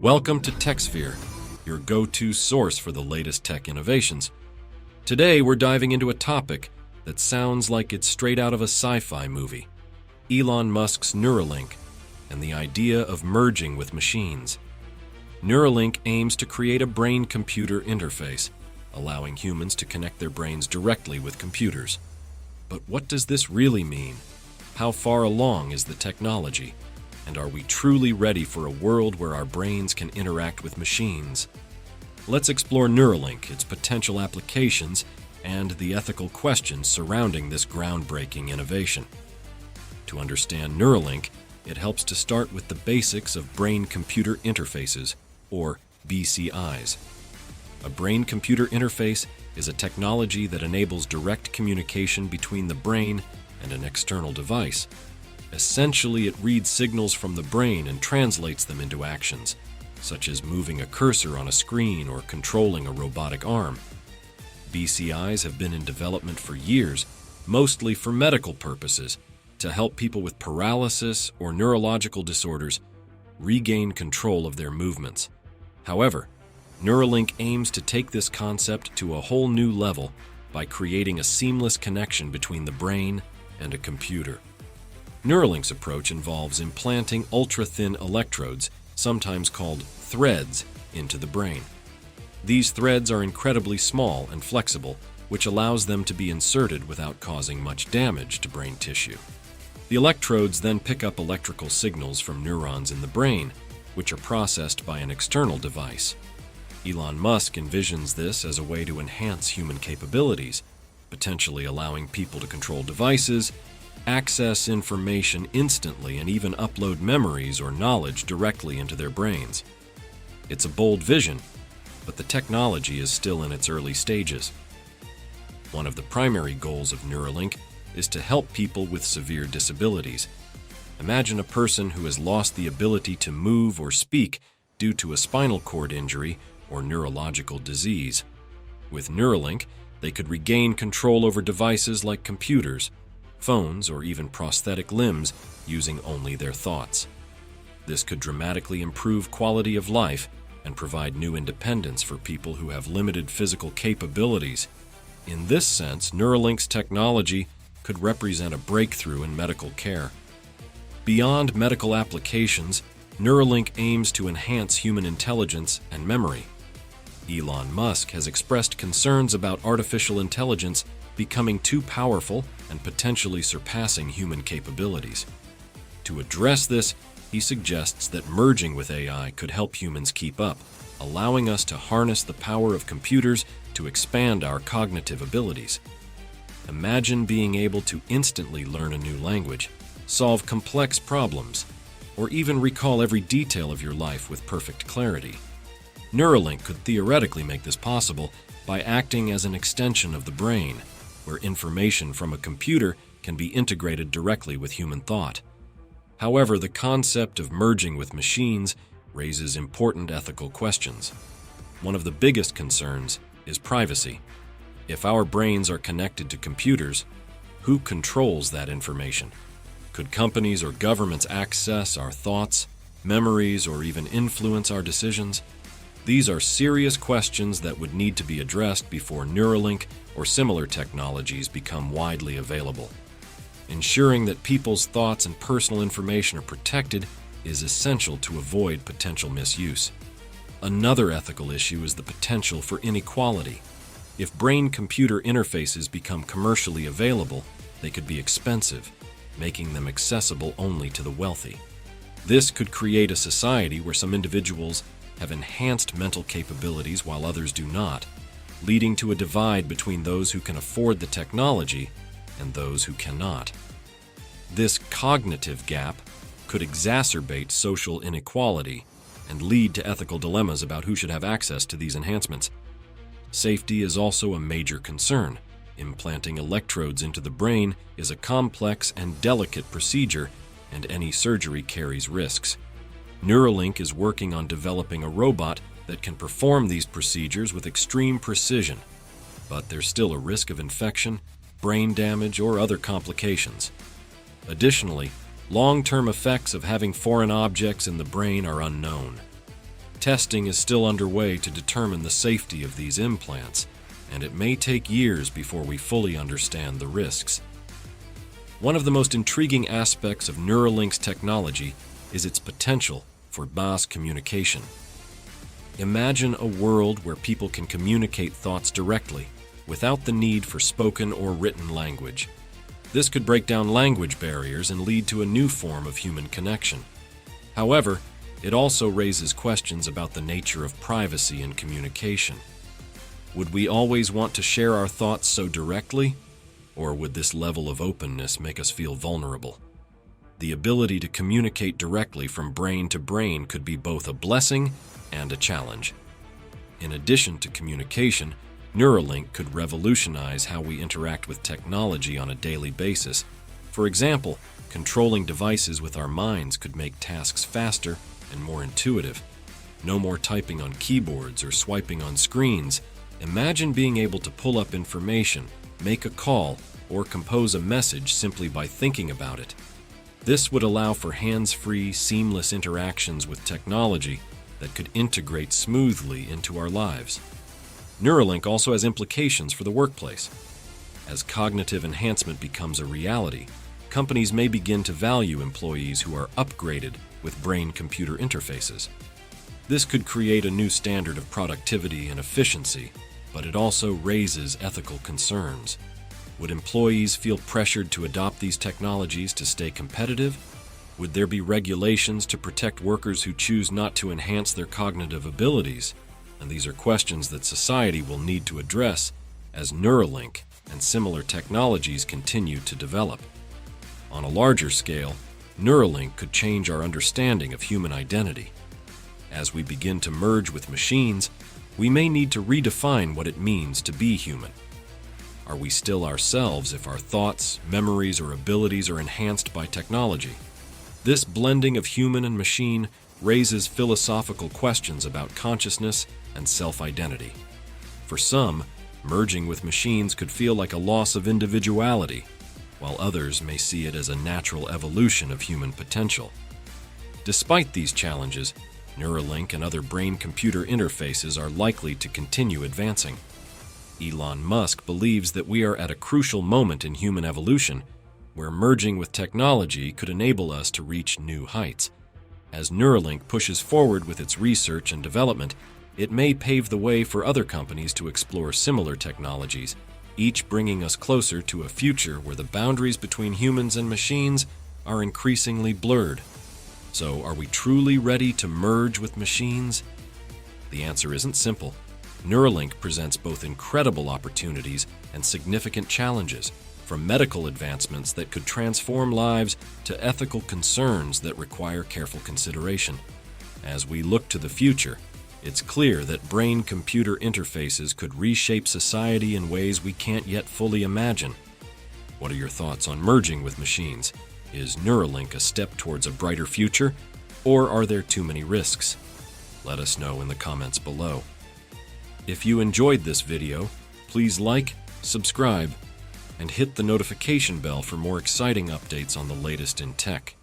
Welcome to TechSphere, your go-to source for the latest tech innovations. Today, we're diving into a topic that sounds like it's straight out of a sci-fi movie: Elon Musk's Neuralink and the idea of merging with machines. Neuralink aims to create a brain-computer interface, allowing humans to connect their brains directly with computers. But what does this really mean? How far along is the technology? And are we truly ready for a world where our brains can interact with machines? Let's explore Neuralink, its potential applications, and the ethical questions surrounding this groundbreaking innovation. To understand Neuralink, it helps to start with the basics of brain-computer interfaces, or BCIs. A brain-computer interface is a technology that enables direct communication between the brain and an external device. Essentially, it reads signals from the brain and translates them into actions, such as moving a cursor on a screen or controlling a robotic arm. BCIs have been in development for years, mostly for medical purposes, to help people with paralysis or neurological disorders regain control of their movements. However, Neuralink aims to take this concept to a whole new level by creating a seamless connection between the brain and a computer. Neuralink's approach involves implanting ultra-thin electrodes, sometimes called threads, into the brain. These threads are incredibly small and flexible, which allows them to be inserted without causing much damage to brain tissue. The electrodes then pick up electrical signals from neurons in the brain, which are processed by an external device. Elon Musk envisions this as a way to enhance human capabilities, potentially allowing people to control devices, access information instantly, and even upload memories or knowledge directly into their brains. It's a bold vision, but the technology is still in its early stages. One of the primary goals of Neuralink is to help people with severe disabilities. Imagine a person who has lost the ability to move or speak due to a spinal cord injury or neurological disease. With Neuralink, they could regain control over devices like computers, phones, or even prosthetic limbs using only their thoughts. This could dramatically improve quality of life and provide new independence for people who have limited physical capabilities. In this sense, Neuralink's technology could represent a breakthrough in medical care. Beyond medical applications, Neuralink aims to enhance human intelligence and memory. Elon Musk has expressed concerns about artificial intelligence becoming too powerful and potentially surpassing human capabilities. To address this, he suggests that merging with AI could help humans keep up, allowing us to harness the power of computers to expand our cognitive abilities. Imagine being able to instantly learn a new language, solve complex problems, or even recall every detail of your life with perfect clarity. Neuralink could theoretically make this possible by acting as an extension of the brain, where information from a computer can be integrated directly with human thought. However, the concept of merging with machines raises important ethical questions. One of the biggest concerns is privacy. If our brains are connected to computers, who controls that information? Could companies or governments access our thoughts, memories, or even influence our decisions? These are serious questions that would need to be addressed before Neuralink or similar technologies become widely available. Ensuring that people's thoughts and personal information are protected is essential to avoid potential misuse. Another ethical issue is the potential for inequality. If brain-computer interfaces become commercially available, they could be expensive, making them accessible only to the wealthy. This could create a society where some individuals have enhanced mental capabilities while others do not, leading to a divide between those who can afford the technology and those who cannot. This cognitive gap could exacerbate social inequality and lead to ethical dilemmas about who should have access to these enhancements. Safety is also a major concern. Implanting electrodes into the brain is a complex and delicate procedure, and any surgery carries risks. Neuralink is working on developing a robot that can perform these procedures with extreme precision, but there's still a risk of infection, brain damage, or other complications. Additionally, long-term effects of having foreign objects in the brain are unknown. Testing is still underway to determine the safety of these implants, and it may take years before we fully understand the risks. One of the most intriguing aspects of Neuralink's technology is its potential for mass communication. Imagine a world where people can communicate thoughts directly, without the need for spoken or written language. This could break down language barriers and lead to a new form of human connection. However, it also raises questions about the nature of privacy in communication. Would we always want to share our thoughts so directly? Or would this level of openness make us feel vulnerable? The ability to communicate directly from brain to brain could be both a blessing and a challenge. In addition to communication, Neuralink could revolutionize how we interact with technology on a daily basis. For example, controlling devices with our minds could make tasks faster and more intuitive. No more typing on keyboards or swiping on screens. Imagine being able to pull up information, make a call, or compose a message simply by thinking about it. This would allow for hands-free, seamless interactions with technology that could integrate smoothly into our lives. Neuralink also has implications for the workplace. As cognitive enhancement becomes a reality, companies may begin to value employees who are upgraded with brain-computer interfaces. This could create a new standard of productivity and efficiency, but it also raises ethical concerns. Would employees feel pressured to adopt these technologies to stay competitive? Would there be regulations to protect workers who choose not to enhance their cognitive abilities? And these are questions that society will need to address as Neuralink and similar technologies continue to develop. On a larger scale, Neuralink could change our understanding of human identity. As we begin to merge with machines, we may need to redefine what it means to be human. Are we still ourselves if our thoughts, memories, or abilities are enhanced by technology? This blending of human and machine raises philosophical questions about consciousness and self-identity. For some, merging with machines could feel like a loss of individuality, while others may see it as a natural evolution of human potential. Despite these challenges, Neuralink and other brain-computer interfaces are likely to continue advancing. Elon Musk believes that we are at a crucial moment in human evolution, where merging with technology could enable us to reach new heights. As Neuralink pushes forward with its research and development, it may pave the way for other companies to explore similar technologies, each bringing us closer to a future where the boundaries between humans and machines are increasingly blurred. So, are we truly ready to merge with machines? The answer isn't simple. Neuralink presents both incredible opportunities and significant challenges, from medical advancements that could transform lives to ethical concerns that require careful consideration. As we look to the future, it's clear that brain-computer interfaces could reshape society in ways we can't yet fully imagine. What are your thoughts on merging with machines? Is Neuralink a step towards a brighter future, or are there too many risks? Let us know in the comments below. If you enjoyed this video, please like, subscribe, and hit the notification bell for more exciting updates on the latest in tech.